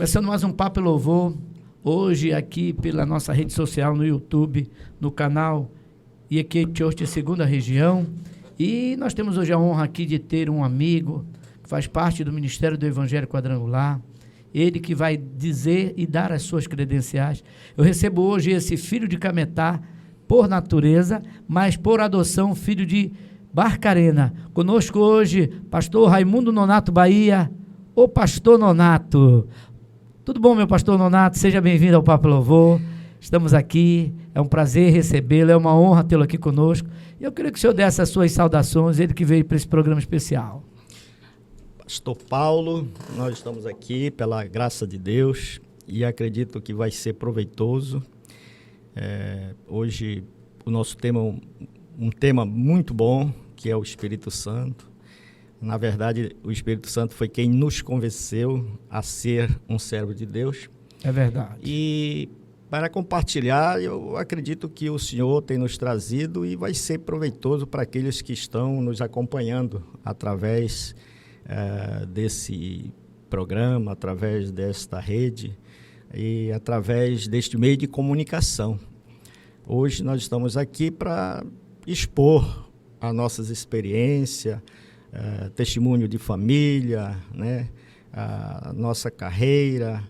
Começando mais um Papo e Louvor, hoje aqui pela nossa rede social, no YouTube, no canal IEQ Church Segunda Região. E nós temos hoje a honra aqui de ter um amigo que faz parte do Ministério do Evangelho Quadrangular, ele que vai dizer e dar as suas credenciais. Eu recebo hoje esse filho de Cametá, por natureza, mas por adoção, filho de Barcarena. Conosco hoje, pastor Raimundo Nonato Bahia, o pastor Nonato. Tudo bom, meu pastor Nonato? Seja bem-vindo ao Papo Louvor. Estamos aqui, é um prazer recebê-lo, é uma honra tê-lo aqui conosco. E eu queria que o senhor desse as suas saudações, ele que veio para esse programa especial. Pastor Paulo, nós estamos aqui pela graça de Deus e acredito que vai ser proveitoso. Hoje o nosso tema é um tema muito bom, que é o Espírito Santo. Na verdade, o Espírito Santo foi quem nos convenceu a ser um servo de Deus. É verdade. E para compartilhar, eu acredito que o Senhor tem nos trazido e vai ser proveitoso para aqueles que estão nos acompanhando através desse programa, através desta rede e através deste meio de comunicação. Hoje nós estamos aqui para expor as nossas experiências, testemunho de família, né? A nossa carreira.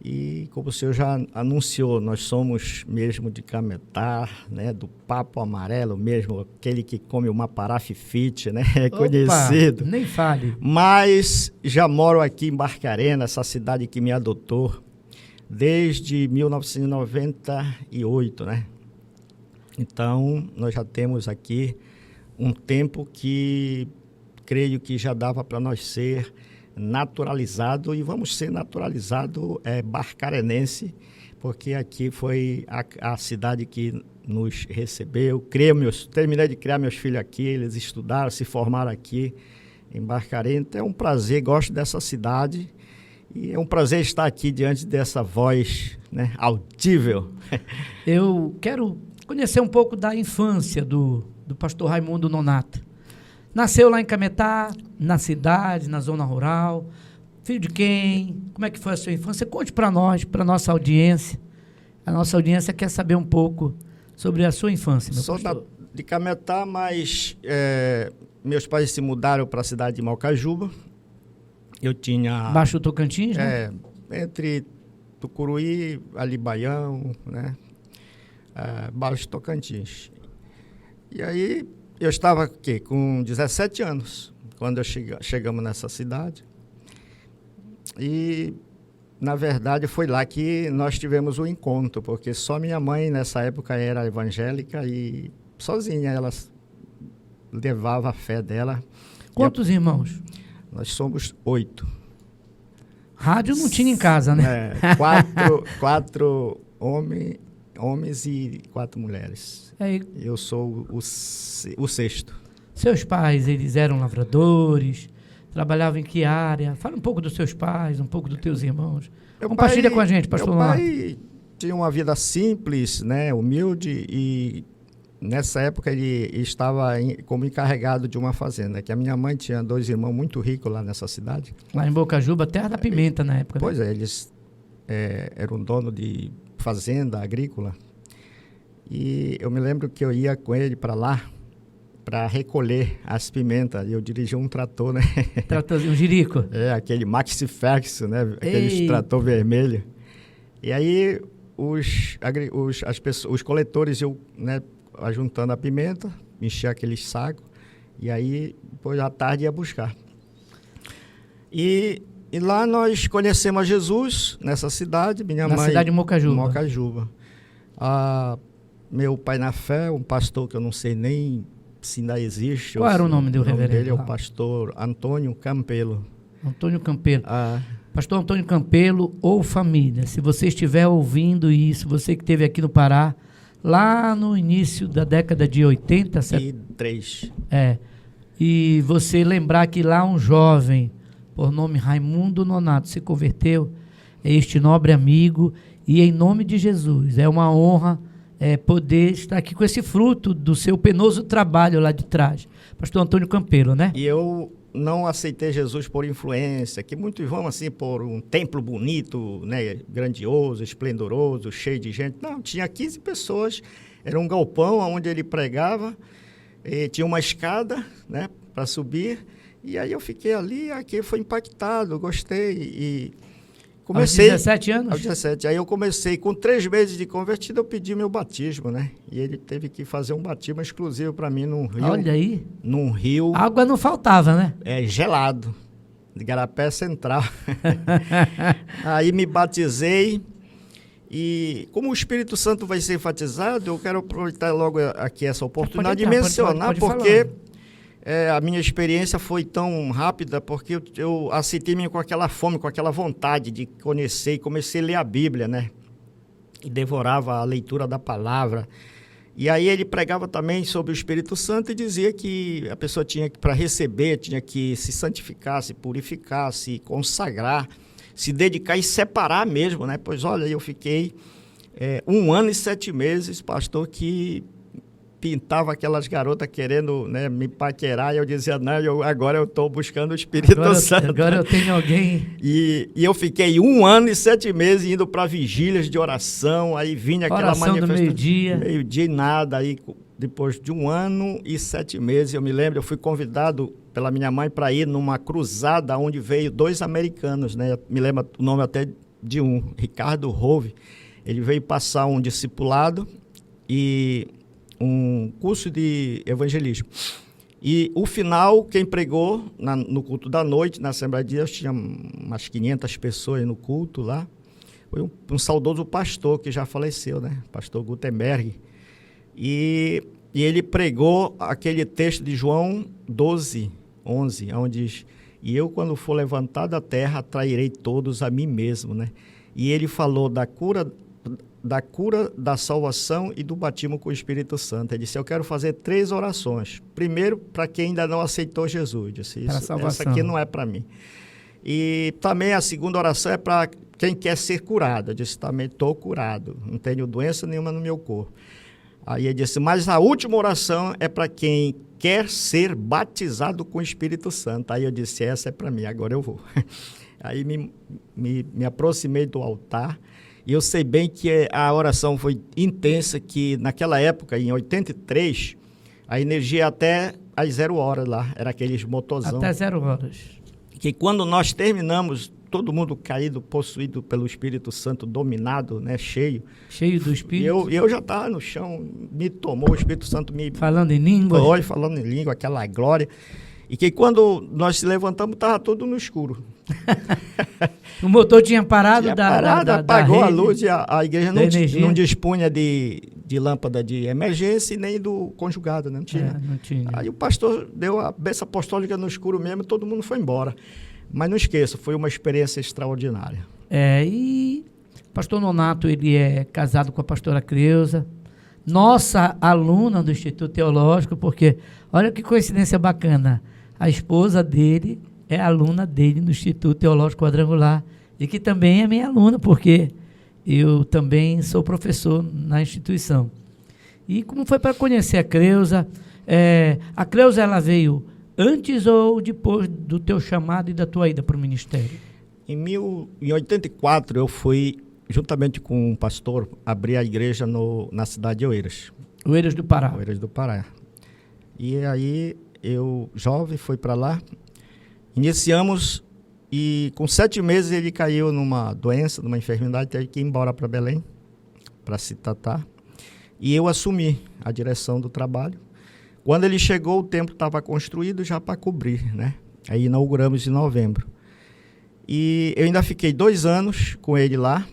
E como o senhor já anunciou, nós somos mesmo de Cametá, né? Do Papo Amarelo mesmo, aquele que come uma parafifite, né? É conhecido. Nem fale. Mas já moro aqui em Barcarena, essa cidade que me adotou desde 1998, né? Então, nós já temos aqui um tempo que creio que já dava para nós ser naturalizado, e vamos ser naturalizado barcarenense, porque aqui foi a cidade que nos recebeu. Terminei de criar meus filhos aqui, eles estudaram, se formaram aqui em Barcarena. Então é um prazer, gosto dessa cidade, e é um prazer estar aqui diante dessa voz, né, audível. Eu quero conhecer um pouco da infância do pastor Raimundo Nonato. Nasceu lá em Cametá, na cidade, na zona rural. Filho de quem? Como é que foi a sua infância? Conte para nós, para a nossa audiência. A nossa audiência quer saber um pouco sobre a sua infância, meu pastor. Sou de Cametá, mas meus pais se mudaram para a cidade de Malcajuba. Eu tinha... Baixo Tocantins, né? Entre Tucuruí, ali Baião, né? Baixo Tocantins. E aí... Eu estava aqui com 17 anos, quando chegamos nessa cidade. E, na verdade, foi lá que nós tivemos o encontro, porque só minha mãe, nessa época, era evangélica e sozinha ela levava a fé dela. Quantos irmãos? Nós somos 8. Rádio não tinha em casa, né? Quatro homens e 4 mulheres. Eu sou o sexto. Seus pais, eles eram lavradores, trabalhavam em que área? Fala um pouco dos seus pais, um pouco dos teus irmãos. Compartilha com a gente, pastor Nonato. Meu pai tinha uma vida simples, né, humilde, e nessa época ele estava como encarregado de uma fazenda, que a minha mãe tinha 2 irmãos muito ricos lá nessa cidade. Lá em Bocajuba, terra da pimenta na época, né? Pois é, eles eram dono de fazenda agrícola. E eu me lembro que eu ia com ele para lá, para recolher as pimentas. Eu dirigia um trator, né? Tratorzinho, um jirico. Aquele Maxi Ferguson, né? Aquele trator vermelho. E aí, os coletores, né, ajuntando a pimenta, enchia aqueles sacos, e aí, depois à tarde, ia buscar. E lá nós conhecemos a Jesus, nessa cidade, minha mãe... Na cidade de Mocajuba. Mocajuba. Meu pai na fé, um pastor que eu não sei nem se ainda existe. Qual era o nome do reverendo? Dele é o pastor Antônio Campelo. Antônio Campelo. Pastor Antônio Campelo ou família, se você estiver ouvindo isso, você que esteve aqui no Pará, lá no início da década de 80... 83. E você lembrar que lá um jovem, por nome Raimundo Nonato, se converteu, é este nobre amigo, e em nome de Jesus, é uma honra poder estar aqui com esse fruto do seu penoso trabalho lá de trás. Pastor Antônio Campelo, né? E eu não aceitei Jesus por influência, que muitos vão assim por um templo bonito, né, grandioso, esplendoroso, cheio de gente. Não, tinha 15 pessoas, era um galpão onde ele pregava, tinha uma escada, né, para subir, e aí eu fiquei ali, aqui foi impactado, gostei, e comecei... Aos 17 anos? Aos 17. Aí eu comecei, com 3 meses de convertido, eu pedi meu batismo, né? E ele teve que fazer um batismo exclusivo para mim num rio. Olha aí. Num rio... Água não faltava, né? gelado, de Igarapé Central. Aí me batizei e como o Espírito Santo vai ser enfatizado, eu quero aproveitar logo aqui essa oportunidade de mencionar, porque a minha experiência foi tão rápida, porque eu aceitei-me com aquela fome, com aquela vontade de conhecer, e comecei a ler a Bíblia, né? E devorava a leitura da palavra. E aí ele pregava também sobre o Espírito Santo e dizia que a pessoa tinha que, para receber, tinha que se santificar, se purificar, se consagrar, se dedicar e separar mesmo, né? Pois olha, eu fiquei 1 ano e 7 meses, pastor, que pintava aquelas garotas querendo, né, me paquerar, e eu dizia, não, agora eu estou buscando o Espírito Santo. Agora eu tenho alguém... E eu fiquei 1 ano e 7 meses indo para vigílias de oração, aí vinha aquela manifestação... do meio-dia. Meio-dia e nada, aí depois de 1 ano e 7 meses, eu me lembro, eu fui convidado pela minha mãe para ir numa cruzada onde veio 2 americanos, né, me lembro o nome até de um, Ricardo Rove, ele veio passar um discipulado e... um curso de evangelismo. E o final, quem pregou no culto da noite, na Assembleia de Deus, tinha umas 500 pessoas no culto lá, foi um saudoso pastor que já faleceu, né? Pastor Gutenberg. E ele pregou aquele texto de João 12, 11, onde diz, e eu, quando for levantado da terra, atrairei todos a mim mesmo, né? E ele falou da cura, da salvação e do batismo com o Espírito Santo. Ele disse, eu quero fazer 3 orações. Primeiro, para quem ainda não aceitou Jesus. Eu disse, essa aqui não é para mim. E também a segunda oração é para quem quer ser curado. Eu disse, também estou curado. Não tenho doença nenhuma no meu corpo. Aí ele disse, mas a última oração é para quem quer ser batizado com o Espírito Santo. Aí eu disse, essa é para mim, agora eu vou. Aí me aproximei do altar. E eu sei bem que a oração foi intensa, que naquela época, em 83, a energia até às 0 horas lá, era aqueles motorzão. Até 0 horas. Que quando nós terminamos, todo mundo caído, possuído pelo Espírito Santo, dominado, né, cheio. Cheio do Espírito. Eu já estava no chão, me tomou, o Espírito Santo me... Falando em língua. Foi, falando em língua, aquela glória. E que quando nós se levantamos, estava tudo no escuro. O motor tinha parado, apagou da a luz e a igreja não dispunha de lâmpada de emergência e nem do conjugado, né? Não tinha. Não tinha. Aí o pastor deu a bênção apostólica no escuro mesmo, todo mundo foi embora. Mas não esqueça, foi uma experiência extraordinária. E o pastor Nonato, ele é casado com a pastora Creuza, nossa aluna do Instituto Teológico, porque olha que coincidência bacana, a esposa dele é aluna dele no Instituto Teológico Quadrangular e que também é minha aluna, porque eu também sou professor na instituição. E como foi para conhecer a Creuza? A Creuza, ela veio antes ou depois do teu chamado e da tua ida para o ministério? Em 84, eu fui, juntamente com um pastor, abrir a igreja na cidade de Oeiras. Oeiras do Pará. Oeiras do Pará. E aí, eu, jovem, fui para lá. Iniciamos e com 7 meses ele caiu numa doença, numa enfermidade, teve que ir embora para Belém, para se tratar. E eu assumi a direção do trabalho. Quando ele chegou, o templo estava construído já para cobrir, né? Aí inauguramos em novembro. E eu ainda fiquei 2 anos com ele lá.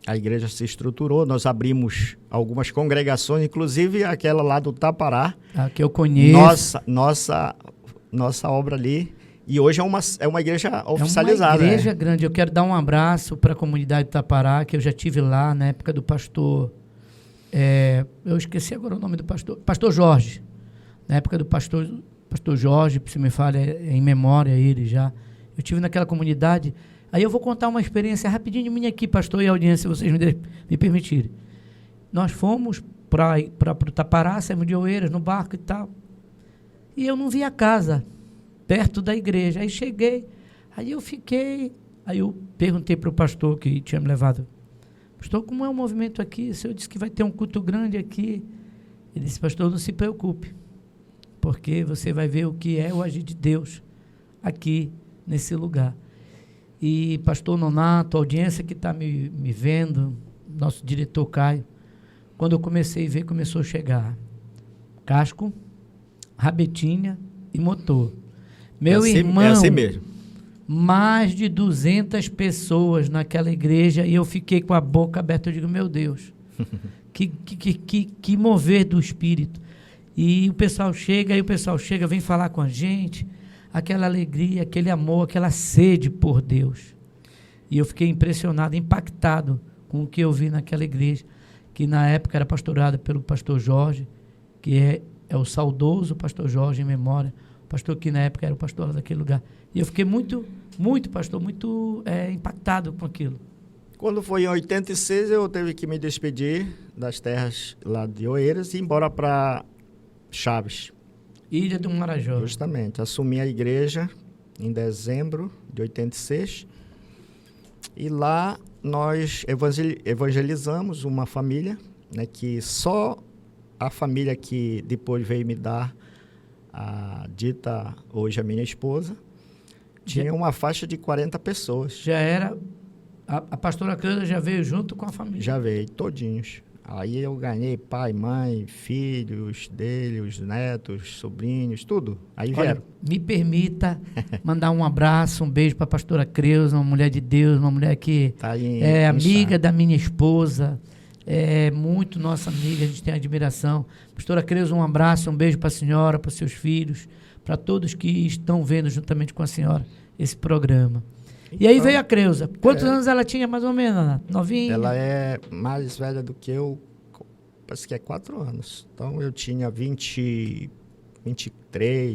A igreja se estruturou, nós abrimos algumas congregações, inclusive aquela lá do Tapará. Que eu conheço. Nossa obra ali. E hoje é uma igreja oficializada. É uma igreja grande. Eu quero dar um abraço para a comunidade do Tapará, que eu já tive lá na época do pastor... eu esqueci agora o nome do pastor. Pastor Jorge. Na época do pastor Jorge, se me falha em memória ele já. Eu estive naquela comunidade. Aí eu vou contar uma experiência rapidinho minha aqui, pastor e audiência, se vocês me permitirem. Nós fomos para o Tapará, saímos de Oeiras, no barco e tal. E eu não vi a casa. perto da igreja. Aí cheguei, aí eu perguntei para o pastor que tinha me levado, pastor, como é o movimento aqui? O senhor disse que vai ter um culto grande aqui. Ele disse, pastor, não se preocupe, porque você vai ver o que é o agir de Deus aqui nesse lugar. E pastor Nonato, a audiência que está me vendo, nosso diretor Caio, quando eu comecei a ver, começou a chegar casco, rabetinha e motor. Meu irmão, é assim mesmo. mais de 200 pessoas naquela igreja e eu fiquei com a boca aberta. Eu digo, meu Deus, que mover do Espírito. E o pessoal chega, vem falar com a gente, aquela alegria, aquele amor, aquela sede por Deus. E eu fiquei impressionado, impactado com o que eu vi naquela igreja, que na época era pastorada pelo pastor Jorge, que é o saudoso pastor Jorge em memória, o pastor que na época era o pastor daquele lugar. E eu fiquei muito, pastor, muito impactado com aquilo. Quando foi em 86, eu tive que me despedir das terras lá de Oeiras e ir embora para Chaves. Ilha do Marajó. Justamente. Assumi a igreja em dezembro de 86 e lá nós evangelizamos uma família, né, que só a família que depois veio me dar a dita hoje a minha esposa, tinha uma faixa de 40 pessoas. Já era, a pastora Cleusa já veio junto com a família? Já veio, todinhos. Aí eu ganhei pai, mãe, filhos dele, os netos, sobrinhos, tudo. Aí vieram. Me permita mandar um abraço, um beijo para a pastora Creuza, uma mulher de Deus, uma mulher que é amiga da minha esposa, é muito nossa amiga, a gente tem admiração. Pastora Creuza, um abraço, um beijo para a senhora, para os seus filhos, para todos que estão vendo juntamente com a senhora esse programa. E aí veio a Creuza. Quantos anos ela tinha, mais ou menos, Ana? Novinha? Ela é mais velha do que eu, parece que é 4 anos. Então, eu tinha 23,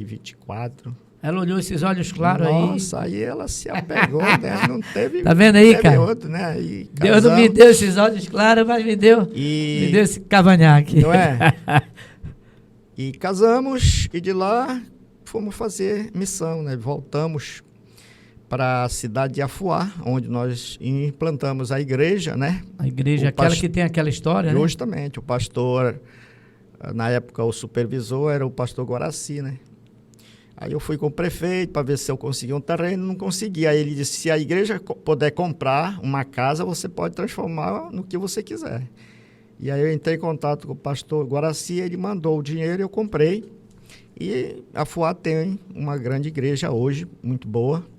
24. Ela olhou esses olhos claros aí. Nossa, aí ela se apegou, né? Não teve... Tá vendo aí, cara? Outro, né? E Deus não me deu esses olhos claros, mas me deu esse cavanhaque. Não é? E casamos, e de lá fomos fazer missão, né? Voltamos para a cidade de Afuá, onde nós implantamos a igreja, né? A igreja, aquela que tem aquela história, né? Justamente, o pastor, na época o supervisor era o pastor Guaraci, né? Aí eu fui com o prefeito para ver se eu conseguia um terreno, não consegui. Aí ele disse, se a igreja puder comprar uma casa, você pode transformar no que você quiser. E aí eu entrei em contato com o pastor Guaraci, ele mandou o dinheiro, eu comprei. E Afuá tem uma grande igreja hoje, muito boa.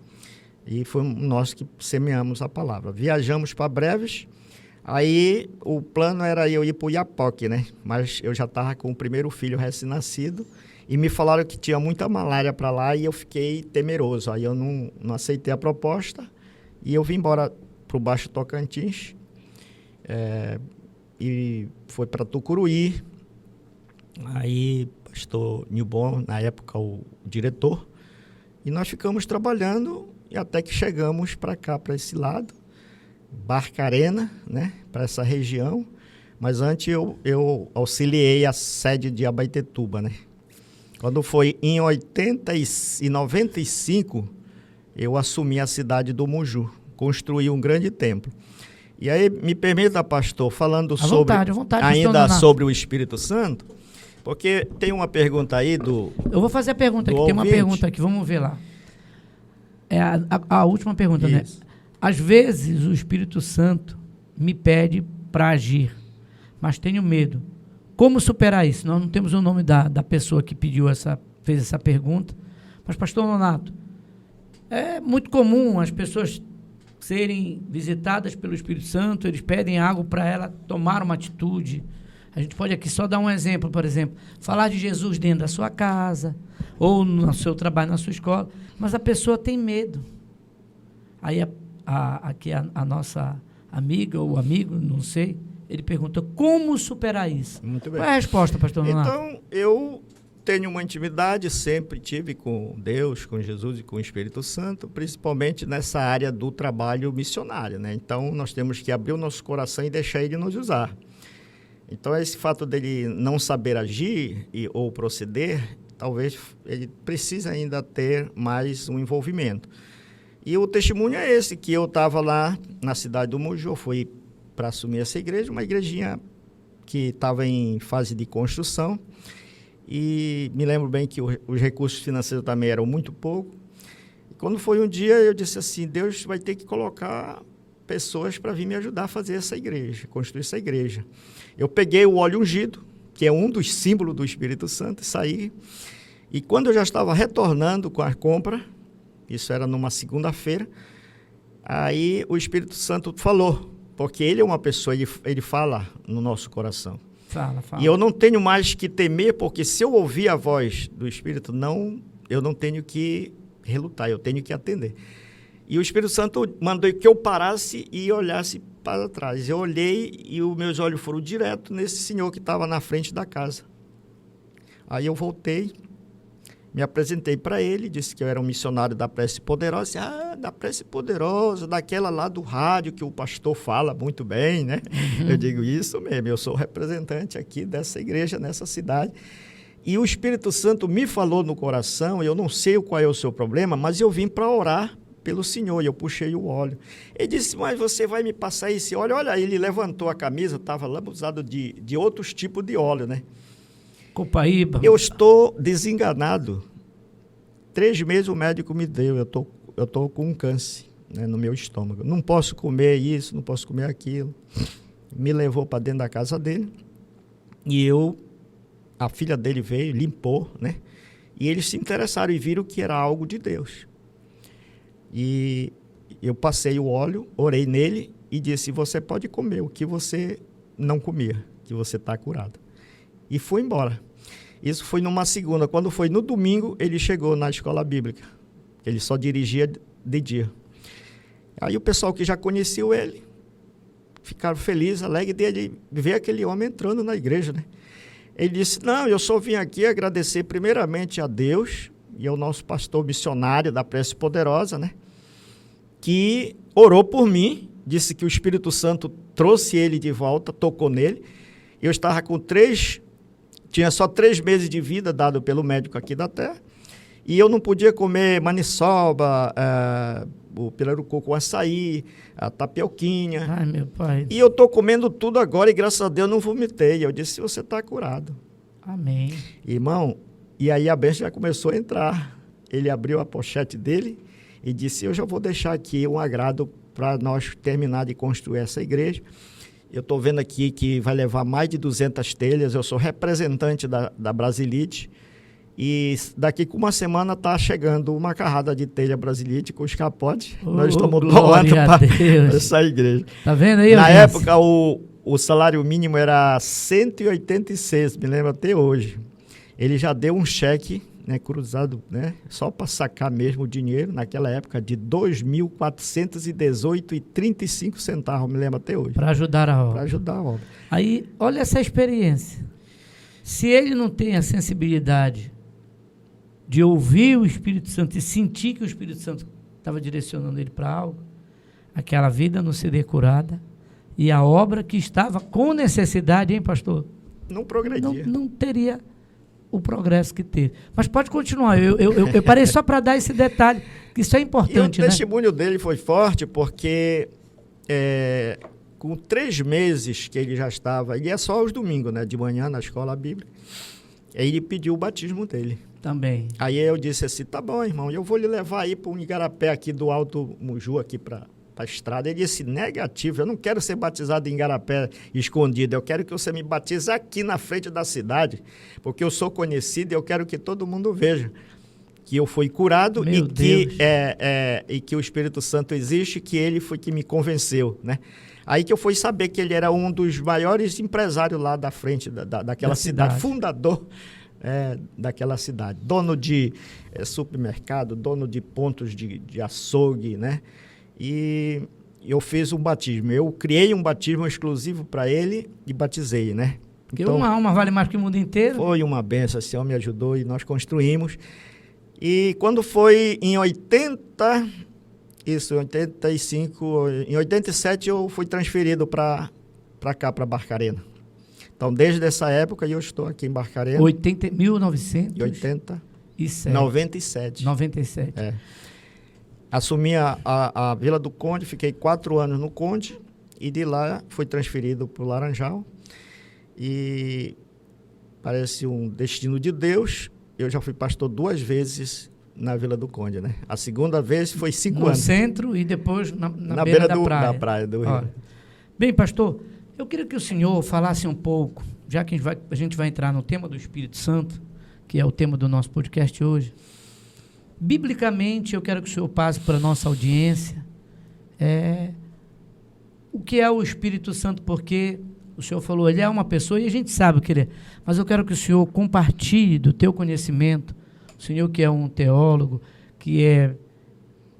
E foi nós que semeamos a palavra. Viajamos para Breves, aí o plano era eu ir para o Iapoque, né? Mas eu já estava com o primeiro filho recém-nascido e me falaram que tinha muita malária para lá e eu fiquei temeroso. Aí eu não aceitei a proposta e eu vim embora para o Baixo Tocantins e foi para Tucuruí. Aí pastor Nilbon, na época o diretor, e nós ficamos trabalhando e até que chegamos para cá, para esse lado, Barcarena, né, para essa região. Mas antes eu auxiliei a sede de Abaetetuba, né. Quando foi em 95, eu assumi a cidade do Muju, construí um grande templo. E aí, me permita, pastor, falando ainda sobre o Espírito Santo, porque tem uma pergunta aí Eu vou fazer a pergunta aqui, tem uma pergunta aqui, vamos ver lá. É a última pergunta, isso, né? Às vezes o Espírito Santo me pede para agir, mas tenho medo. Como superar isso? Nós não temos o nome da pessoa que fez essa pergunta, mas pastor Nonato, é muito comum as pessoas serem visitadas pelo Espírito Santo, eles pedem algo para ela tomar uma atitude. A gente pode aqui só dar um exemplo, por exemplo, falar de Jesus dentro da sua casa, ou no seu trabalho, na sua escola, mas a pessoa tem medo. Aí aqui a nossa amiga ou amigo, não sei, ele pergunta, como superar isso? Muito bem. Qual é a resposta, pastor Nonato? Então, eu tenho uma intimidade, sempre tive com Deus, com Jesus e com o Espírito Santo, principalmente nessa área do trabalho missionário, né? Então, nós temos que abrir o nosso coração e deixar ele nos usar. Então, esse fato dele não saber agir ou proceder, talvez ele precise ainda ter mais um envolvimento. E o testemunho é esse, que eu estava lá na cidade do Moju, fui para assumir essa igreja, uma igrejinha que estava em fase de construção, e me lembro bem que os recursos financeiros também eram muito pouco. E quando foi um dia, eu disse assim, Deus vai ter que colocar pessoas para vir me ajudar a fazer essa igreja, construir essa igreja. Eu peguei o óleo ungido, que é um dos símbolos do Espírito Santo, e saí. E quando eu já estava retornando com a compra, isso era numa segunda-feira, aí o Espírito Santo falou, porque ele é uma pessoa, ele fala no nosso coração. Fala. E eu não tenho mais que temer, porque se eu ouvir a voz do Espírito, eu não tenho que relutar, eu tenho que atender. E o Espírito Santo mandou que eu parasse e olhasse para trás. Eu olhei e os meus olhos foram direto nesse senhor que estava na frente da casa. Aí eu voltei, me apresentei para ele, disse que eu era um missionário da Prece Poderosa. Da Prece Poderosa, daquela lá do rádio que o pastor fala muito bem, né? Eu digo, isso mesmo, eu sou representante aqui dessa igreja, nessa cidade. E o Espírito Santo me falou no coração, eu não sei qual é o seu problema, mas eu vim para orar pelo senhor, e eu puxei o óleo. Ele disse, mas você vai me passar esse óleo? Olha, ele levantou a camisa, estava lambuzado de outros tipos de óleo, né? Copaíba. Eu estou desenganado. 3 meses o médico me deu, eu tô com um câncer, né, no meu estômago. Não posso comer isso, não posso comer aquilo. Me levou para dentro da casa dele, e a filha dele veio, limpou, né? E eles se interessaram e viram que era algo de Deus. E eu passei o óleo, orei nele e disse, você pode comer o que você não comia, que você está curado. E fui embora. Isso foi numa segunda. Quando foi no domingo, ele chegou na escola bíblica. Ele só dirigia de dia. Aí o pessoal que já conheceu ele, ficaram felizes, alegres de ver aquele homem entrando na igreja, né? Ele disse, não, eu só vim aqui agradecer primeiramente a Deus e ao nosso pastor missionário da Prece Poderosa, né? Que orou por mim, disse que o Espírito Santo trouxe ele de volta, tocou nele. Eu estava tinha só 3 meses de vida dado pelo médico aqui da terra, e eu não podia comer maniçoba, o pirarucu com açaí, a tapioquinha. Ai, meu pai. E eu estou comendo tudo agora e graças a Deus não vomitei. Eu disse, você está curado. Amém. Irmão, e aí a bênção já começou a entrar. Ele abriu a pochete dele e disse, eu já vou deixar aqui um agrado para nós terminar de construir essa igreja. Eu estou vendo aqui que vai levar mais de 200 telhas, eu sou representante da Brasilite, e daqui com uma semana está chegando uma carrada de telha Brasilite com os capotes. Nós estamos doando para essa igreja. Tá vendo aí? Na época, o salário mínimo era 186, me lembro até hoje. Ele já deu um cheque, né, cruzado, né, só para sacar mesmo o dinheiro, naquela época, de R$ 2.418,35, me lembro até hoje. Para ajudar a obra. Para ajudar a obra. Aí, olha essa experiência. Se ele não tem a sensibilidade de ouvir o Espírito Santo e sentir que o Espírito Santo estava direcionando ele para algo, aquela vida não seria curada, e a obra que estava com necessidade, hein, pastor? Não progredia. Não teria o progresso que teve. Mas pode continuar, eu parei só para dar esse detalhe, que isso é importante, e o testemunho dele foi forte, porque com 3 meses que ele já estava, e é só aos domingos, né, de manhã na escola bíblica, ele pediu o batismo dele. Também. Aí eu disse assim, tá bom, irmão, eu vou lhe levar aí para um igarapé aqui do Alto Moju, aqui para a estrada. Ele disse, negativo, eu não quero ser batizado em igarapé escondido, eu quero que você me batize aqui na frente da cidade, porque eu sou conhecido e eu quero que todo mundo veja que eu fui curado e que o Espírito Santo existe, que ele foi que me convenceu, né? Aí que eu fui saber que ele era um dos maiores empresários lá da frente daquela cidade, fundador daquela cidade, dono de supermercado, dono de pontos de açougue, né? E eu fiz um batismo, eu criei um batismo exclusivo para ele e batizei, né? Porque uma alma vale mais que o mundo inteiro. Foi uma benção, o Senhor me ajudou e nós construímos. E quando foi em 85, em 87 eu fui transferido para cá, para Barcarena. Então, desde essa época, eu estou aqui em Barcarena. 1997. 97. É. Assumi a Vila do Conde, fiquei 4 anos no Conde, e de lá fui transferido para o Laranjal. E parece um destino de Deus, eu já fui pastor 2 vezes na Vila do Conde, né? A segunda vez foi 5 anos. No centro e depois na beira da praia. Da praia do Rio. Olha. Bem, pastor, eu queria que o senhor falasse um pouco, já que a gente vai entrar no tema do Espírito Santo, que é o tema do nosso podcast hoje. Biblicamente, eu quero que o senhor passe para a nossa audiência o que é o Espírito Santo, porque o senhor falou, ele é uma pessoa e a gente sabe o que ele é, mas eu quero que o senhor compartilhe do teu conhecimento, o senhor que é um teólogo, que é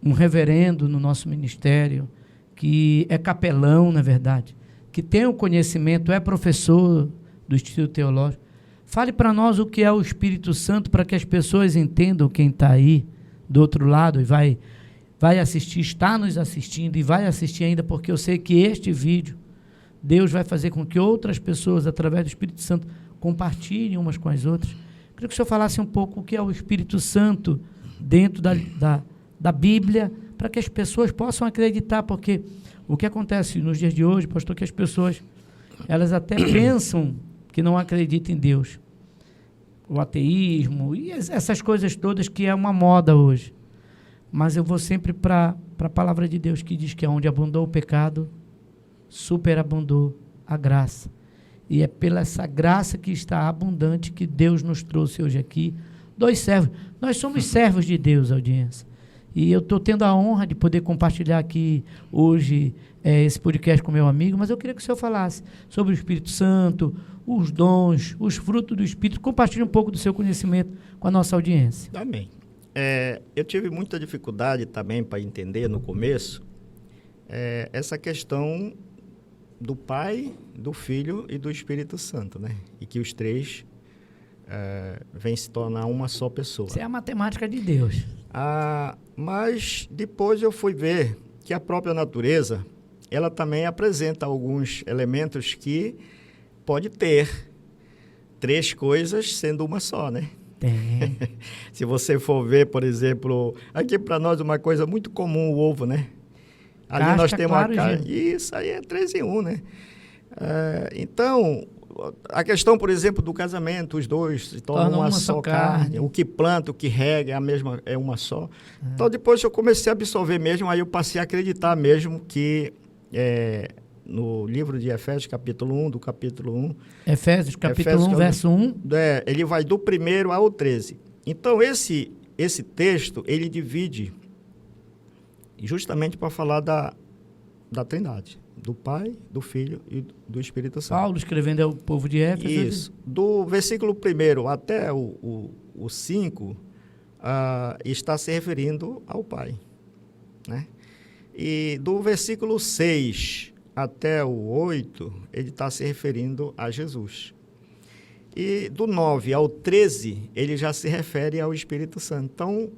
um reverendo no nosso ministério, que é capelão, na verdade, que tem o conhecimento, é professor do Instituto Teológico. Fale para nós o que é o Espírito Santo, para que as pessoas entendam, quem está aí do outro lado e vai assistir, está nos assistindo e vai assistir ainda, porque eu sei que este vídeo, Deus vai fazer com que outras pessoas, através do Espírito Santo, compartilhem umas com as outras. Queria que o senhor falasse um pouco o que é o Espírito Santo dentro da Bíblia, para que as pessoas possam acreditar, porque o que acontece nos dias de hoje, pastor, que as pessoas, elas até pensam que não acreditam em Deus. O ateísmo e essas coisas todas que é uma moda hoje. Mas eu vou sempre para a palavra de Deus, que diz que onde abundou o pecado, superabundou a graça. E é pela essa graça que está abundante que Deus nos trouxe hoje aqui 2 servos. Nós somos servos de Deus, audiência. E eu estou tendo a honra de poder compartilhar aqui hoje esse podcast com meu amigo, mas eu queria que o senhor falasse sobre o Espírito Santo, os dons, os frutos do Espírito. Compartilhe um pouco do seu conhecimento com a nossa audiência. Amém. Eu tive muita dificuldade também para entender no começo essa questão do Pai, do Filho e do Espírito Santo, né? E que os 3 vêm se tornar uma só pessoa. Isso é a matemática de Deus. Mas depois eu fui ver que a própria natureza, ela também apresenta alguns elementos que pode ter 3 coisas sendo uma só, né? Tem. Se você for ver, por exemplo, aqui para nós uma coisa muito comum, o ovo, né? Ali Casca, nós temos claro, uma carne. Isso aí é 3 em 1, né? Então, a questão, por exemplo, do casamento, os 2 se tornam uma só carne. O que planta, o que rega, é uma só. Então, depois eu comecei a absorver mesmo, aí eu passei a acreditar mesmo que no livro de Efésios, capítulo 1, do capítulo 1... Efésios, capítulo 1, verso 1. Ele vai do 1º ao 13. Então, esse texto, ele divide justamente para falar da Trindade, do Pai, do Filho e do Espírito Santo. Paulo escrevendo ao povo de Éfeso. Isso. Do versículo 1º até o 5, está se referindo ao Pai, né? E do versículo 6 até o 8, ele está se referindo a Jesus. E do 9 ao 13, ele já se refere ao Espírito Santo. Então,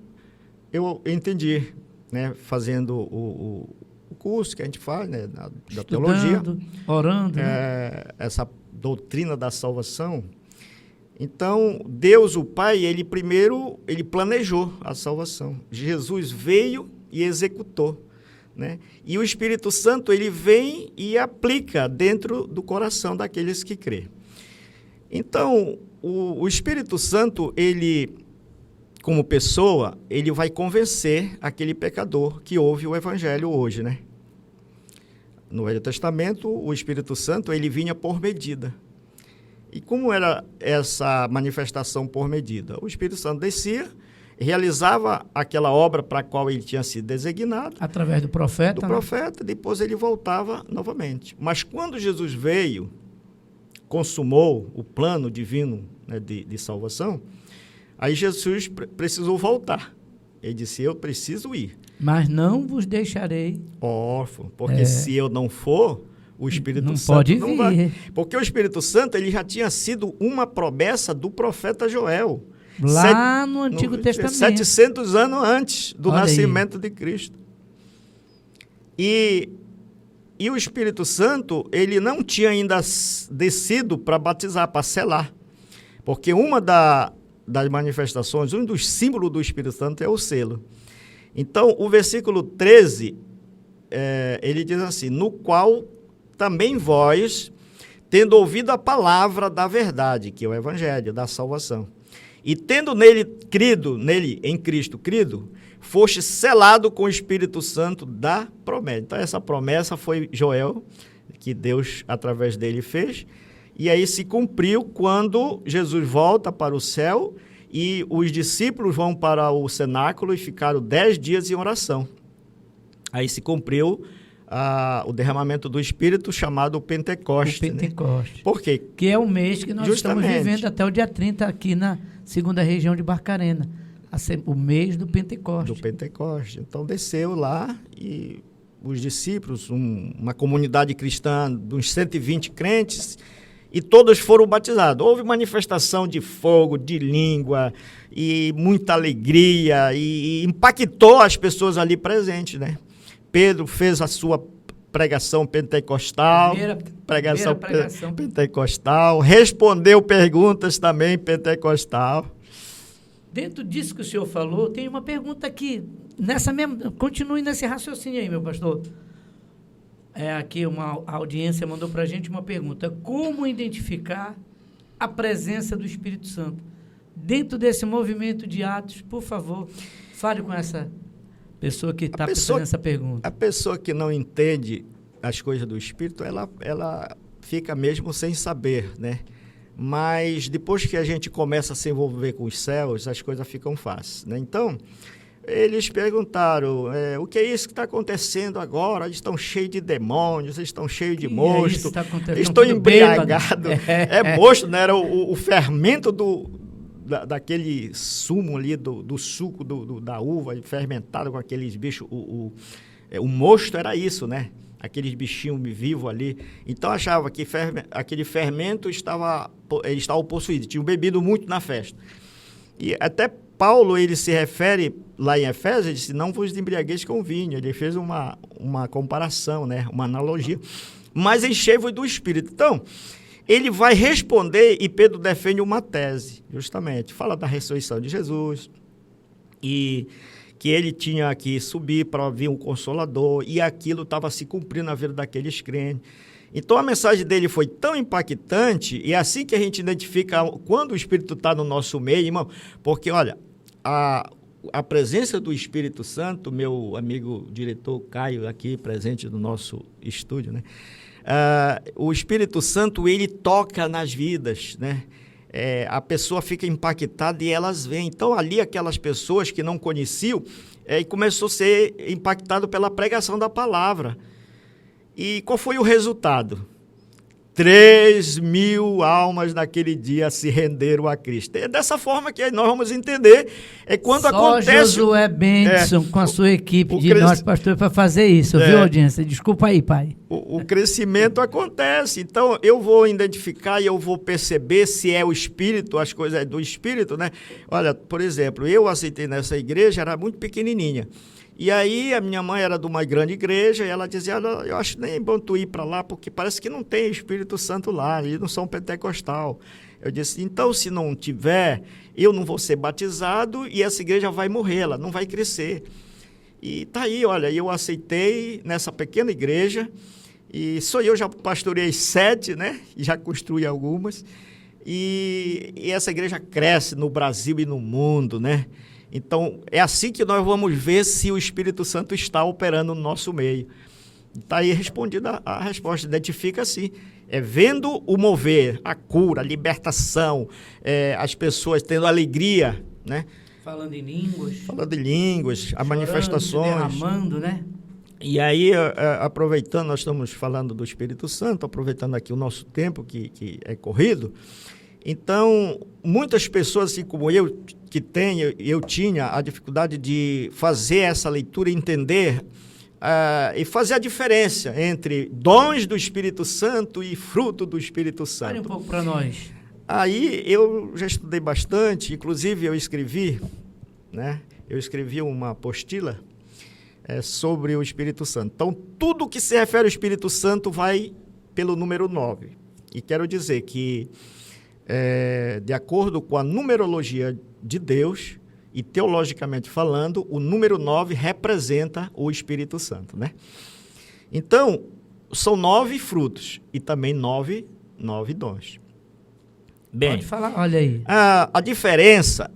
eu entendi, né, fazendo o curso que a gente faz, né, da teologia, orando, essa doutrina da salvação. Então, Deus, o Pai, ele planejou a salvação. Jesus veio e executou, né? E o Espírito Santo, ele vem e aplica dentro do coração daqueles que crê. Então, o Espírito Santo, ele, como pessoa, ele vai convencer aquele pecador que ouve o Evangelho hoje, né? No Velho Testamento, o Espírito Santo, ele vinha por medida. E como era essa manifestação por medida? O Espírito Santo descia, realizava aquela obra para a qual ele tinha sido designado. Através do profeta. Do profeta, depois ele voltava novamente. Mas quando Jesus veio, consumou o plano divino, né, de salvação, aí Jesus precisou voltar. Ele disse, eu preciso ir. Mas não vos deixarei órfão, porque se eu não for, o Espírito não Santo pode não vir. Vai. Porque o Espírito Santo, ele já tinha sido uma promessa do profeta Joel. Lá no Antigo Testamento. 700 anos antes do nascimento de Cristo. E E o Espírito Santo, ele não tinha ainda descido para batizar, para selar. Porque uma das manifestações, um dos símbolos do Espírito Santo é o selo. Então, o versículo 13, ele diz assim: no qual também vós, tendo ouvido a palavra da verdade, que é o evangelho da salvação, e tendo nele crido, em Cristo crido, foste selado com o Espírito Santo da promessa. Então, essa promessa foi Joel, que Deus, através dele, fez. E aí se cumpriu quando Jesus volta para o céu e os discípulos vão para o cenáculo e ficaram 10 dias em oração. Aí se cumpriu o derramamento do Espírito, chamado Pentecostes. O Pentecostes. Né? Por quê? Que é o mês que nós estamos vivendo até o dia 30 aqui na segunda região de Barcarena. O mês do Pentecostes. Do Pentecostes. Então desceu lá e os discípulos, uma comunidade cristã de uns 120 crentes, e todos foram batizados. Houve manifestação de fogo, de língua, e muita alegria, e impactou as pessoas ali presentes, né? Pedro fez a sua pregação pentecostal, primeira pregação pentecostal, respondeu perguntas também pentecostal. Dentro disso que o senhor falou, tem uma pergunta aqui, continue nesse raciocínio aí, meu pastor. Aqui a audiência mandou para a gente uma pergunta: como identificar a presença do Espírito Santo? Dentro desse movimento de atos, por favor, fale com essa pessoa que está fazendo essa pergunta. A pessoa que não entende as coisas do Espírito, ela fica mesmo sem saber, né? Mas depois que a gente começa a se envolver com os céus, as coisas ficam fáceis, né? Então, eles perguntaram, o que é isso que está acontecendo agora? Eles estão cheios de demônios, eles estão cheios de monstros, eles estão embriagados. Monstro, né? Era o fermento daquele sumo ali, do suco da uva, fermentado com aqueles bichos. O mosto era isso, né? Aqueles bichinhos vivos ali. Então, achava que aquele fermento estava possuído, tinham bebido muito na festa. E até Paulo, ele se refere lá em Efésios, ele disse: não vos embriagueis com vinho. Ele fez uma comparação, né? Uma analogia. Mas enchei-vos do Espírito. Então, ele vai responder, e Pedro defende uma tese, justamente. Fala da ressurreição de Jesus, e que ele tinha que subir para vir um Consolador, e aquilo estava se cumprindo na vida daqueles crentes. Então, a mensagem dele foi tão impactante, e é assim que a gente identifica quando o Espírito está no nosso meio, irmão, porque, olha, a presença do Espírito Santo, meu amigo diretor Caio, aqui presente no nosso estúdio, né? O Espírito Santo, ele toca nas vidas, né? A pessoa fica impactada e elas vêm. Então, ali, aquelas pessoas que não conheciam, e começou a ser impactado pela pregação da palavra. E qual foi o resultado? 3.000 almas naquele dia se renderam a Cristo. É dessa forma que nós vamos entender. Quando acontece... Josué Benson com a sua equipe de nós, pastor, para fazer isso, viu, audiência? Desculpa aí, pai. O crescimento acontece. Então, eu vou identificar e eu vou perceber se é o Espírito, as coisas do Espírito, né? Olha, por exemplo, eu aceitei nessa igreja, era muito pequenininha. E aí a minha mãe era de uma grande igreja e ela dizia: eu acho nem bom tu ir para lá, porque parece que não tem Espírito Santo lá, eles não são pentecostal. Eu disse: então, se não tiver, eu não vou ser batizado e essa igreja vai morrer, ela não vai crescer. E tá aí, olha, eu aceitei nessa pequena igreja, e eu já pastorei 7, né? E já construí algumas, e essa igreja cresce no Brasil e no mundo, né? Então, é assim que nós vamos ver se o Espírito Santo está operando no nosso meio. Está aí respondida a resposta. Identifica assim. Vendo o mover, a cura, a libertação, as pessoas tendo alegria, né? Falando em línguas. As manifestações. Derramando, né? E aí, aproveitando, nós estamos falando do Espírito Santo, aproveitando aqui o nosso tempo, que é corrido. Então, muitas pessoas, assim como eu tinha a dificuldade de fazer essa leitura, entender e fazer a diferença entre dons do Espírito Santo e fruto do Espírito Santo. Fale um pouco para nós. Aí eu já estudei bastante, inclusive eu escrevi uma apostila sobre o Espírito Santo. Então, tudo que se refere ao Espírito Santo vai pelo número 9. E quero dizer que, de acordo com a numerologia de Deus, e teologicamente falando, o número 9 representa o Espírito Santo, né? Então, são 9 frutos e também 9 dons. Bem, pode falar, olha aí. A diferença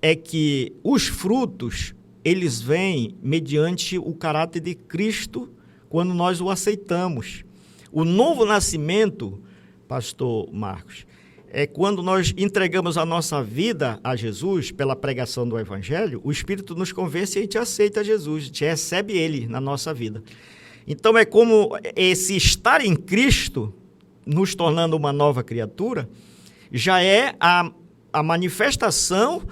é que os frutos, eles vêm mediante o caráter de Cristo quando nós o aceitamos. O novo nascimento, pastor Marcos, é quando nós entregamos a nossa vida a Jesus pela pregação do Evangelho, o Espírito nos convence e a gente aceita Jesus, a gente recebe Ele na nossa vida. Então é como esse estar em Cristo, nos tornando uma nova criatura, já é a manifestação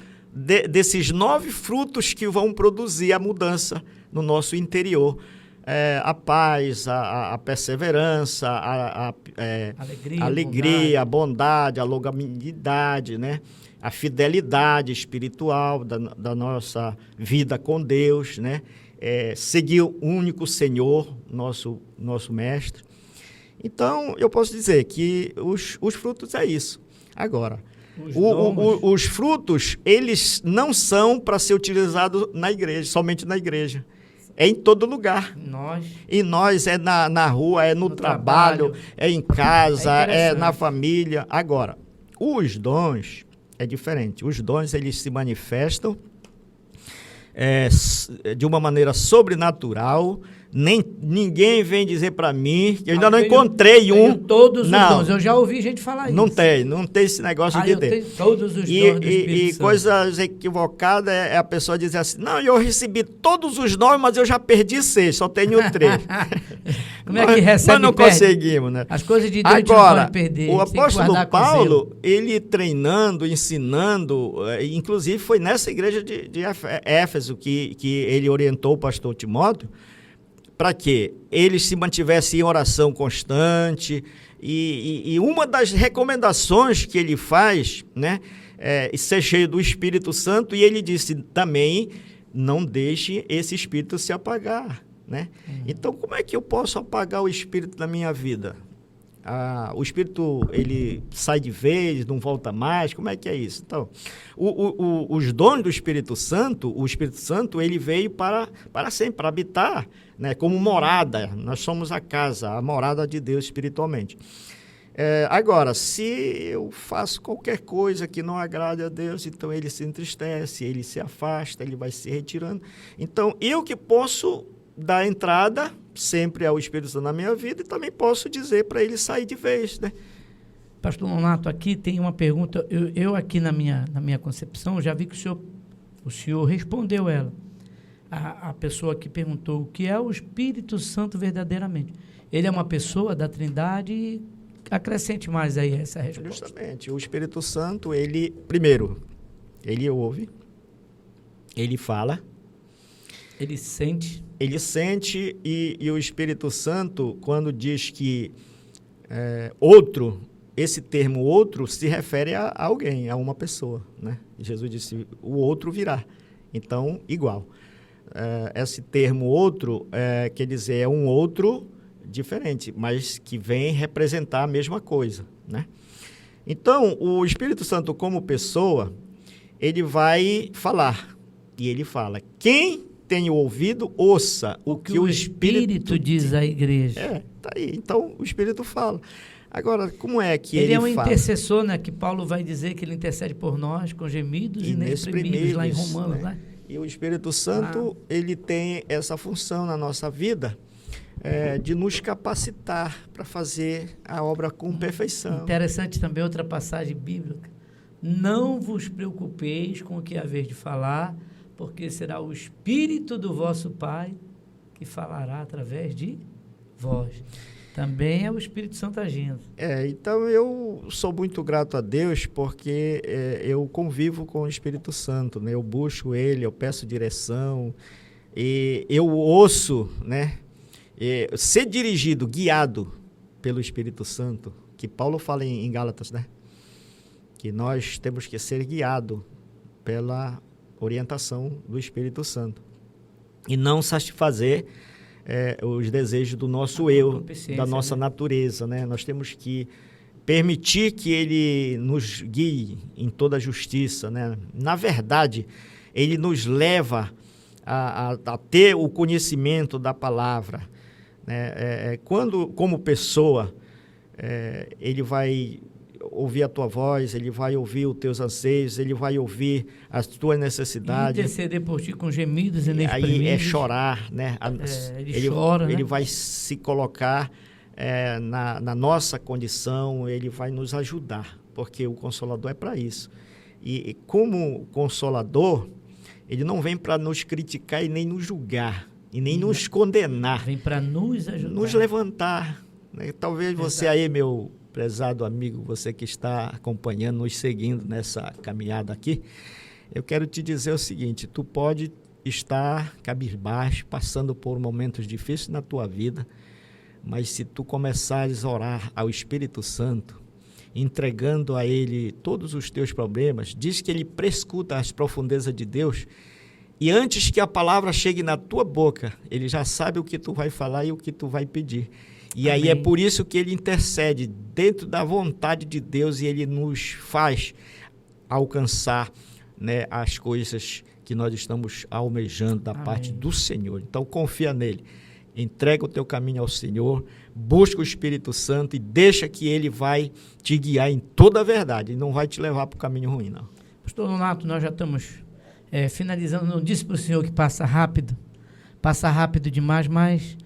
desses 9 frutos que vão produzir a mudança no nosso interior. A paz, a perseverança, a alegria, a bondade, a longanimidade, né? A fidelidade espiritual da nossa vida com Deus, né? Seguir o único Senhor, nosso mestre. Então, eu posso dizer que os frutos é isso. Agora, os frutos, eles não são para ser utilizados na igreja, somente na igreja. É em todo lugar. E nós é na rua, é no trabalho, é em casa, é na família. Agora, os dons é diferente. Os dons, eles se manifestam de uma maneira sobrenatural. Ninguém vem dizer para mim, que eu ainda não encontrei um. Todos os dons, eu já ouvi gente falar isso. Não tem esse negócio de ter. Tenho todos os dons do Espírito Santo. Coisas equivocadas é a pessoa dizer assim, não, eu recebi todos os dons, mas eu já perdi 6, só tenho 3. Como é que recebe? Mas não conseguimos, né? As coisas de Deus agora, não pode perder. O apóstolo Paulo, ele treinando, ensinando, inclusive foi nessa igreja de Éfeso que ele orientou o pastor Timóteo, para que ele se mantivesse em oração constante, e uma das recomendações que ele faz, né, ser cheio do Espírito Santo, e ele disse também, não deixe esse Espírito se apagar, né? Então, como é que eu posso apagar o Espírito da minha vida? O Espírito, ele sai de vez, não volta mais, como é que é isso? Então, os dons do Espírito Santo, o Espírito Santo, ele veio para sempre, para habitar, né, como morada. Nós somos a casa, a morada de Deus espiritualmente. Agora, se eu faço qualquer coisa que não agrade a Deus, então ele se entristece, ele se afasta, ele vai se retirando. Então, eu que posso dar entrada sempre ao Espírito Santo na minha vida e também posso dizer para ele sair de vez, né? Pastor Nonato, aqui tem uma pergunta, eu aqui na minha concepção já vi que o senhor respondeu ela. A pessoa que perguntou o que é o Espírito Santo verdadeiramente. Ele é uma pessoa da Trindade? Acrescente mais aí essa resposta. Justamente, o Espírito Santo, ele, primeiro, ele ouve, ele fala, ele sente. Ele sente, e o Espírito Santo, quando diz que outro, esse termo outro se refere a alguém, a uma pessoa, né? Jesus disse, o outro virá. Então, igual. Esse termo outro quer dizer, é um outro diferente, mas que vem representar a mesma coisa, né? Então, o Espírito Santo como pessoa, ele vai falar, e ele fala, quem tem o ouvido, ouça o que o Espírito diz à igreja. Tá aí. Então, o Espírito fala. Agora, como é que ele fala? Ele é um fala? intercessor, né? Que Paulo vai dizer que ele intercede por nós com gemidos inexprimíveis, lá em Romanos, né? E o Espírito Santo, ele tem essa função na nossa vida, de nos capacitar para fazer a obra com perfeição. Interessante também outra passagem bíblica. Não vos preocupeis com o que haver de falar, porque será o Espírito do vosso Pai que falará através de vós. Também é o Espírito Santo agindo. Então eu sou muito grato a Deus porque eu convivo com o Espírito Santo, né? Eu busco Ele, eu peço direção, e eu ouço, né? Ser dirigido, guiado pelo Espírito Santo, que Paulo fala em Gálatas, né? Que nós temos que ser guiados pela orientação do Espírito Santo. e não satisfazer os desejos do nosso eu, da nossa natureza, né? Nós temos que permitir que ele nos guie em toda a justiça, né? Na verdade, ele nos leva a ter o conhecimento da palavra, né? Quando, como pessoa, ele vai ouvir a tua voz, ele vai ouvir os teus anseios, ele vai ouvir as tuas necessidades. Interceder por ti com gemidos inexprimíveis. Aí é chorar, né? Ele chora, ele né? vai se colocar na nossa condição, ele vai nos ajudar, porque o Consolador é para isso. E como Consolador, ele não vem para nos criticar e nem nos julgar, e nem nos condenar. Vem para nos ajudar. Nos levantar. Né? Talvez você aí, meu prezado amigo, você que está acompanhando, nos seguindo nessa caminhada aqui, eu quero te dizer o seguinte: tu pode estar cabisbaixo, passando por momentos difíceis na tua vida, mas se tu começares a orar ao Espírito Santo, entregando a Ele todos os teus problemas, diz que Ele prescuta as profundezas de Deus, e antes que a palavra chegue na tua boca, Ele já sabe o que tu vai falar e o que tu vai pedir. E Amém. Aí é por isso que Ele intercede dentro da vontade de Deus, e Ele nos faz alcançar, né, as coisas que nós estamos almejando da Amém. Parte do Senhor. Então confia nele, entrega o teu caminho ao Senhor, busca o Espírito Santo e deixa que Ele vai te guiar em toda a verdade, e não vai te levar para o caminho ruim, não. Pastor Nonato, nós já estamos finalizando. Não disse para o senhor que passa rápido demais, mas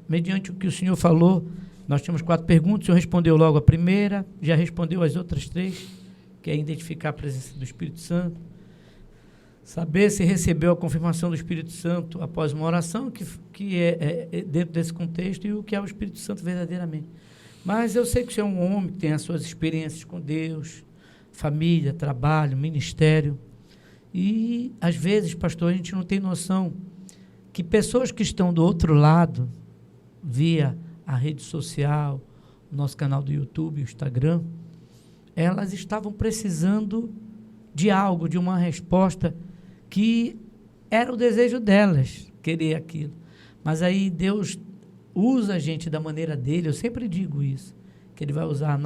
mediante o que o senhor falou, nós tínhamos 4 perguntas, o senhor respondeu logo a primeira, já respondeu as outras 3, que é identificar a presença do Espírito Santo, saber se recebeu a confirmação do Espírito Santo após uma oração, que é dentro desse contexto, e o que é o Espírito Santo verdadeiramente. Mas eu sei que você é um homem que tem as suas experiências com Deus, família, trabalho, ministério, e às vezes, pastor, a gente não tem noção que pessoas que estão do outro lado, via a rede social, o nosso canal do YouTube, o Instagram, elas estavam precisando de algo, de uma resposta que era o desejo delas, querer aquilo. Mas aí Deus usa a gente da maneira dele, eu sempre digo isso, que Ele vai usar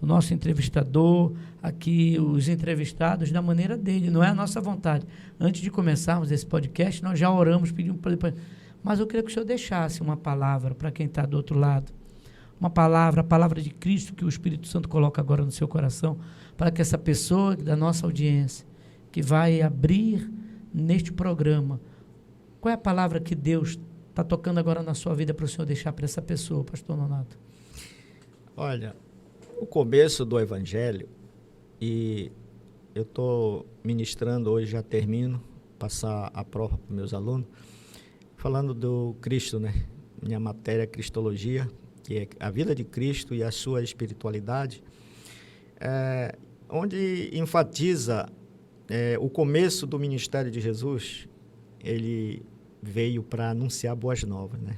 o nosso entrevistador, aqui os entrevistados, da maneira dele, não é a nossa vontade. Antes de começarmos esse podcast, nós já oramos, pedimos para ele, mas eu queria que o senhor deixasse uma palavra para quem está do outro lado, uma palavra, a palavra de Cristo que o Espírito Santo coloca agora no seu coração, para que essa pessoa da nossa audiência, que vai abrir neste programa, qual é a palavra que Deus está tocando agora na sua vida para o senhor deixar para essa pessoa, pastor Nonato? Olha, o começo do Evangelho, e eu estou ministrando hoje, já termino, passar a prova para os meus alunos, falando do Cristo, né? Minha matéria é Cristologia, que é a vida de Cristo e a sua espiritualidade, onde enfatiza o começo do ministério de Jesus. Ele veio para anunciar boas novas, né?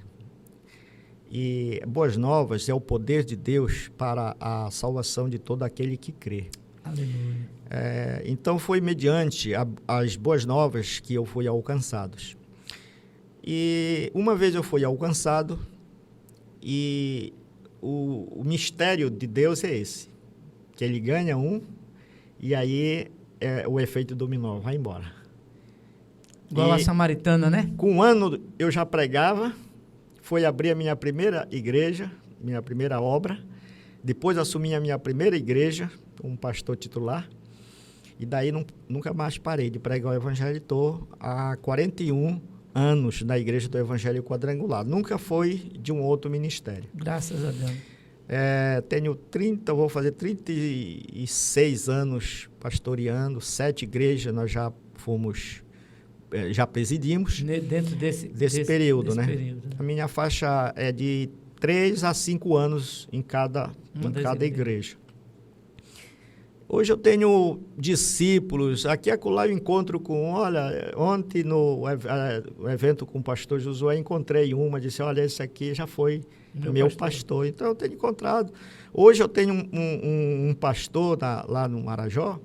E boas novas é o poder de Deus para a salvação de todo aquele que crê. Aleluia. Então foi mediante as boas novas que eu fui alcançado. E uma vez eu fui alcançado, e o mistério de Deus é esse, que Ele ganha um, e aí o efeito dominó vai embora. Igual a samaritana, né? Com 1 ano eu já pregava, foi abrir a minha primeira igreja, minha primeira obra, depois assumi a minha primeira igreja, um pastor titular, e daí nunca mais parei de pregar o Evangelho. Estou há 41 anos na Igreja do Evangelho Quadrangular, nunca foi de um outro ministério. Graças a Deus. Vou fazer 36 anos pastoreando, 7 igrejas nós já fomos, já presidimos. Dentro desse período, né? Período. A minha faixa é de 3 a 5 anos em cada igreja. Hoje eu tenho discípulos, aqui e acolá eu encontro com, ontem no evento com o pastor Josué, encontrei uma, disse, esse aqui já foi meu pastor. Então eu tenho encontrado. Hoje eu tenho um pastor lá no Marajó,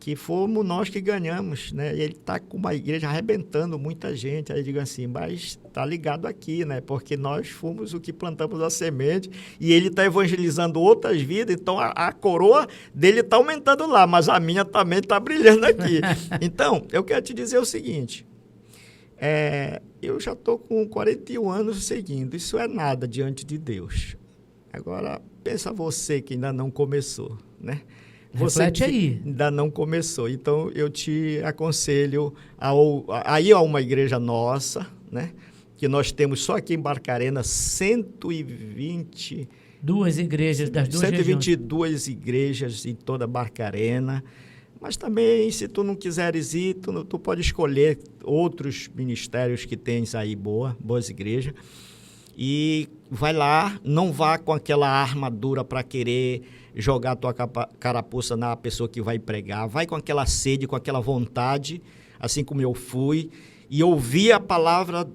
que fomos nós que ganhamos, né? E ele está com uma igreja arrebentando muita gente. Aí eu digo assim, mas está ligado aqui, né? Porque nós fomos o que plantamos a semente e ele está evangelizando outras vidas, então a coroa dele está aumentando lá, mas a minha também está brilhando aqui. Então, eu quero te dizer o seguinte, eu já estou com 41 anos seguindo, isso é nada diante de Deus. Agora, pensa você que ainda não começou, né? Você Reflete aí. Ainda não começou. Então, eu te aconselho a ir a uma igreja nossa, né? Que nós temos só aqui em Barcarena 120... Duas igrejas das duas 122 regiões. igrejas em toda Barcarena. Mas também, se tu não quiseres ir, tu pode escolher outros ministérios que tens aí boas igrejas. E vai lá, não vá com aquela armadura para querer jogar a tua carapuça na pessoa que vai pregar. Vai com aquela sede, com aquela vontade, assim como eu fui, e ouvi a palavra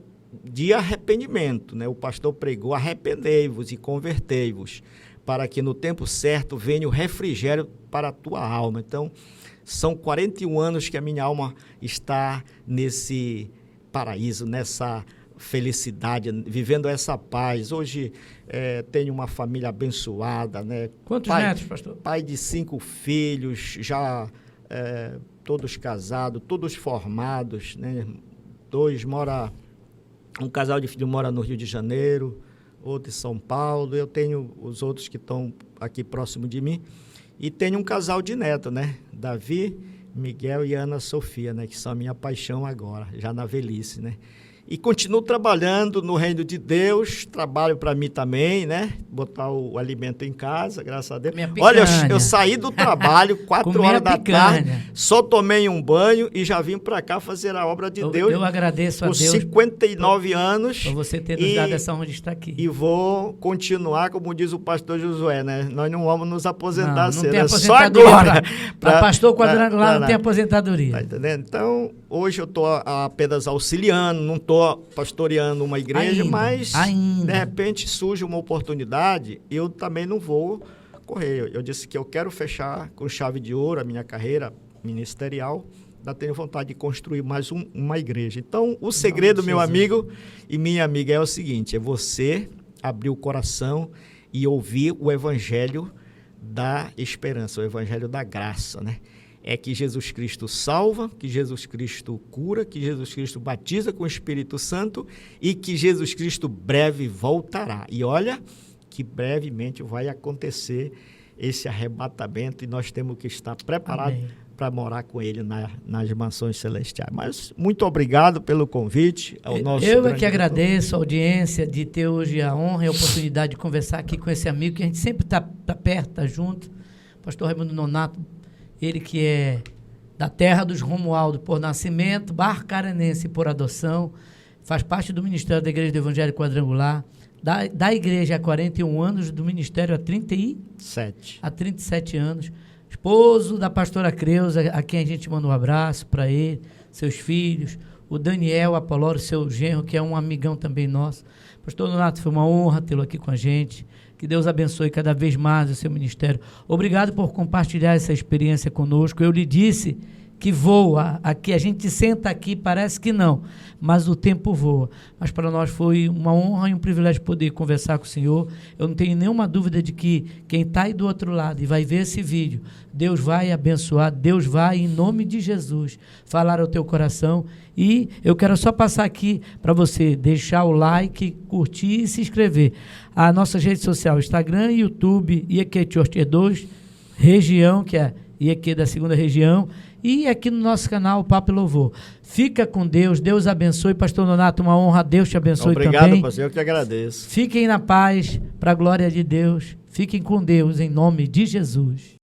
de arrependimento, né? O pastor pregou, arrependei-vos e convertei-vos, para que no tempo certo venha o refrigério para a tua alma. Então, são 41 anos que a minha alma está nesse paraíso, nessa felicidade, vivendo essa paz. Hoje tenho uma família abençoada, né? Quantos netos, pastor? Pai de 5 filhos, já todos casados, todos formados, né? Um casal de filhos mora no Rio de Janeiro, outro em São Paulo. Eu tenho os outros que estão aqui próximo de mim. E tenho um casal de netos, né? Davi, Miguel e Ana Sofia, né? Que são a minha paixão agora, já na velhice, né? E continuo trabalhando no reino de Deus, trabalho para mim também, né? Botar o alimento em casa, graças a Deus. Olha, eu saí do trabalho 4 horas da tarde, só tomei um banho e já vim para cá fazer a obra de Deus. Eu agradeço a Deus. Com 59 anos. Por você ter nos dado essa honra de estar aqui. E vou continuar, como diz o pastor Josué, né? Nós não vamos nos aposentar cedo, tem só agora. Pastor quadrangular não tem aposentadoria. Tá entendendo? Então, hoje eu estou apenas auxiliando, não estou pastoreando uma igreja, mas de repente surge uma oportunidade, eu também não vou correr. Eu disse que eu quero fechar com chave de ouro a minha carreira ministerial, ainda tenho vontade de construir mais uma igreja. Então, o segredo, meu amigo e minha amiga, é o seguinte, é você abrir o coração e ouvir o evangelho da esperança, o evangelho da graça, né? É que Jesus Cristo salva, que Jesus Cristo cura, que Jesus Cristo batiza com o Espírito Santo e que Jesus Cristo breve voltará. E olha que brevemente vai acontecer esse arrebatamento e nós temos que estar preparados para morar com ele nas mansões celestiais. Mas muito obrigado pelo convite. Eu é que agradeço a audiência de ter hoje a honra e a oportunidade de conversar aqui com esse amigo que a gente sempre está perto, está junto. Pastor Raimundo Nonato, ele que é da terra dos Romualdo por nascimento, barcarenense por adoção, faz parte do Ministério da Igreja do Evangelho Quadrangular, da igreja há 41 anos, do ministério há 37 anos, esposo da pastora Creuza, a quem a gente manda um abraço para ele, seus filhos, o Daniel Apolório, seu genro, que é um amigão também nosso. Pastor Nonato, foi uma honra tê-lo aqui com a gente. Que Deus abençoe cada vez mais o seu ministério. Obrigado por compartilhar essa experiência conosco. Eu lhe disse que voa. Aqui, a gente senta aqui, parece que não, mas o tempo voa. Mas para nós foi uma honra e um privilégio poder conversar com o senhor. Eu não tenho nenhuma dúvida de que quem está aí do outro lado e vai ver esse vídeo, Deus vai abençoar, Deus vai, em nome de Jesus, falar ao teu coração. E eu quero só passar aqui para você deixar o like, curtir e se inscrever. As nossas redes sociais, Instagram, YouTube, IEQ Church 2, região, que é IEQ da segunda região, e aqui no nosso canal, Papo e Louvor. Fica com Deus, Deus abençoe. Pastor Nonato, uma honra, Deus te abençoe. Obrigado, também. Pastor, eu que agradeço. Fiquem na paz, para a glória de Deus. Fiquem com Deus, em nome de Jesus.